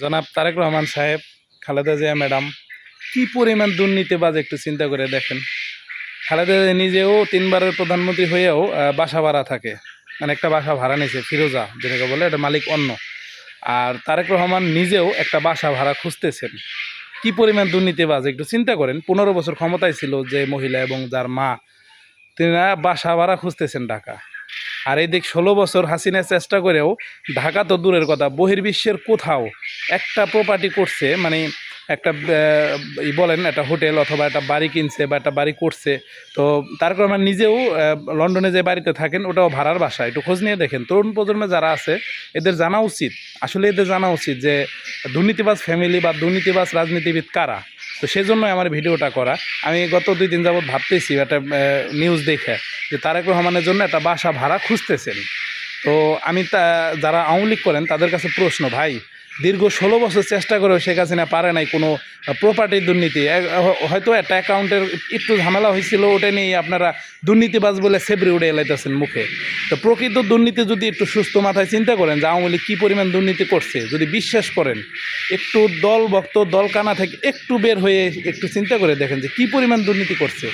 জনাব তারেক রহমান সাহেব, খালেদা জিয়া ম্যাডাম কি পরিমাণ দুর্নীতিবাজ একটু চিন্তা করে দেখেন। খালেদা জিয়া নিজেও 3বারের প্রধানমন্ত্রী হয়েও বাসা ভাড়া থাকে, মানে একটা বাসা ভাড়া নিয়েছে ফিরোজা যেটাকে বলে, এটা মালিক অন্য। আর তারেক রহমান নিজেও একটা বাসা ভাড়া খুঁজতেছেন। কি পরিমাণ দুর্নীতিবাজ একটু চিন্তা করেন। 15 বছর ক্ষমতায় ছিল যে মহিলা এবং যার মা, তিনারা বাসা ভাড়া খুঁজতেছেন ঢাকা। আর এদিক 16 বছর হাসিনা চেষ্টা করেও ঢাকা তো দূরের কথা, বহির্বিশ্বের কোথাও একটা প্রপার্টি করছে, মানে একটা বলেন একটা হোটেল অথবা একটা বাড়ি কিনছে বা একটা বাড়ি করছে। তো তার কারণে নিজেও লন্ডনে যে বাড়িতে থাকেন ওটাও ভাড়ার বাসা। একটু খোঁজ নিয়ে দেখেন, তরুণ প্রজন্মে যারা আছে এদের জানা উচিত, আসলে এদের জানা উচিত যে দুর্নীতিবাজ ফ্যামিলি বা দুর্নীতিবাজ রাজনীতিবিদ কারা। তো সেজন্যই আমার ভিডিওটা করা। আমি গত 2 দিন যাবৎ ভাবতেছি একটা নিউজ দেখে যে তারেক রহমানের জন্য একটা বাসা ভাড়া খুঁজতেছেন। তো আমি যারা আওয়ামী লীগ করেন তাদের কাছে প্রশ্ন, ভাই দীর্ঘ 16 বছর চেষ্টা করেও শেখ হাসিনা পারে নাই কোনো প্রপার্টির দুর্নীতি। হয়তো একটা অ্যাকাউন্টের একটু ঝামেলা হয়েছিল, ওটা নিয়ে আপনারা দুর্নীতিবাজ বলে সেবরি উড়ে এলাইতেছেন মুখে। তো প্রকৃত দুর্নীতি যদি একটু সুস্থ মাথায় চিন্তা করেন যে আওয়ামী লীগ কী পরিমাণ দুর্নীতি করছে, যদি বিশ্বাস করেন, একটু দল ভক্ত দলকানা থেকে একটু বের হয়ে একটু চিন্তা করে দেখেন যে কী পরিমাণ দুর্নীতি করছে।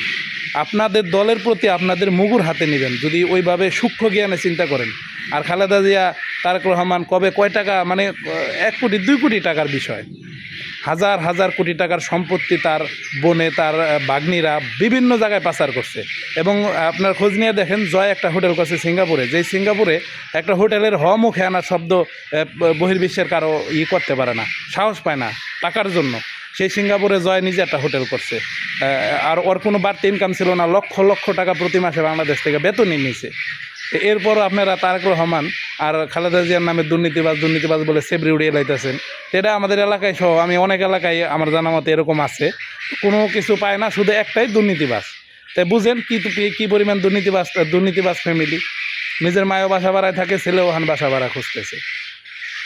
আপনাদের দলের প্রতি আপনাদের মুগুর হাতে নেবেন যদি ওইভাবে সূক্ষ্ম জ্ঞানে চিন্তা করেন। আর খালেদা জিয়া, তারেক রহমান কবে কয় টাকা, মানে 1 কোটি 2 কোটি টাকার বিষয়, হাজার হাজার কোটি টাকার সম্পত্তি তার বোনে, তার বাগ্নিরা বিভিন্ন জায়গায় পাচার করছে। এবং আপনার খোঁজ নিয়ে দেখেন, জয় একটা হোটেল করছে সিঙ্গাপুরে, যেই সিঙ্গাপুরে একটা হোটেলের মুখে আনার শব্দ বহির্বিশ্বের কারো করতে পারে না, সাহস পায় না টাকার জন্য। সেই সিঙ্গাপুরে জয় নিজে একটা হোটেল করছে, আর ওর কোনো বাড়তি ইনকাম ছিল না, লক্ষ লক্ষ টাকা প্রতি মাসে বাংলাদেশ থেকে বেতনই নিয়েছে। এরপর আপনারা তারেক রহমান আর খালেদা জিয়ার নামে দুর্নীতিবাজ বলে সেবরি উড়িয়ে লাইতেছেন। এটা আমাদের এলাকায় সহ আমি অনেক এলাকায় আমার জানা মতে এরকম আছে, কোনো কিছু পায় না, শুধু একটাই দুর্নীতিবাজ। তাই বুঝেন কী পরিমাণ দুর্নীতিবাজ ফ্যামিলি। নিজের মায়ও বাসা ভাড়ায় থাকে, ছেলেও হান বাসা ভাড়া খুঁজতেছে।